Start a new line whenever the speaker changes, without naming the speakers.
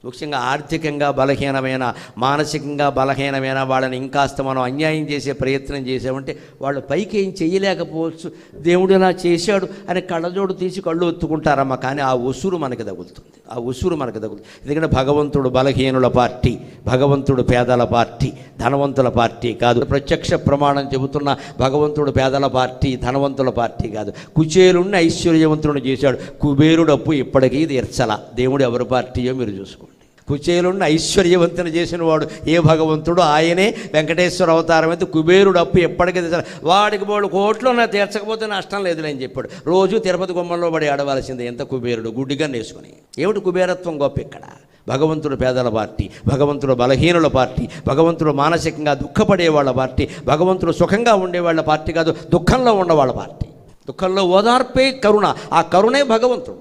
ముఖ్యంగా ఆర్థికంగా బలహీనమైన, మానసికంగా బలహీనమైన వాళ్ళని ఇంకాస్త మనం అన్యాయం చేసే ప్రయత్నం చేసామంటే వాళ్ళు పైకి ఏం చేయలేకపోవచ్చు. దేవుడు ఇలా చేశాడు అని కళ్ళజోడు తీసి కళ్ళు ఒత్తుకుంటారమ్మా, కానీ ఆ ఉసురు మనకి తగులుతుంది, ఆ ఉసురు మనకి తగులుతుంది. ఎందుకంటే భగవంతుడు బలహీనుల పార్టీ, భగవంతుడు పేదల పార్టీ, ధనవంతుల పార్టీ కాదు. ప్రత్యక్ష ప్రమాణం చెబుతున్న భగవంతుడు పేదల పార్టీ, ధనవంతుల పార్టీ కాదు. కుచేలుణ్ణి ఐశ్వర్యవంతులను చేశాడు, కుబేరుడు అప్పు ఇప్పటికీ తీర్చల. దేవుడు ఎవరి పార్టీయో మీరు చూసుకోండి. కుచేలుణ్ణి ఐశ్వర్యవంతుని చేసిన వాడు ఏ భగవంతుడు? ఆయనే వెంకటేశ్వర అవతారం అయితే కుబేరుడు అప్పు ఎప్పటికీ తీర్చాలి. వాడికి 3 కోట్లు తీర్చకపోతే నష్టం లేదులే అని చెప్పాడు. రోజు తిరుపతి గుమ్మంలో పడి ఆడవలసిందే. ఎంత కుబేరుడు, గుడ్డిగా నేసుకుని. ఏమిటి కుబేరత్వం గొప్ప ఇక్కడ? భగవంతుడు పేదల పార్టీ, భగవంతుడు బలహీనుల పార్టీ, భగవంతుడు మానసికంగా దుఃఖపడేవాళ్ళ పార్టీ, భగవంతుడు సుఖంగా ఉండేవాళ్ళ పార్టీ కాదు, దుఃఖంలో ఉన్నవాళ్ళ పార్టీ. దుఃఖంలో ఓదార్పే కరుణ, ఆ కరుణే భగవంతుడు.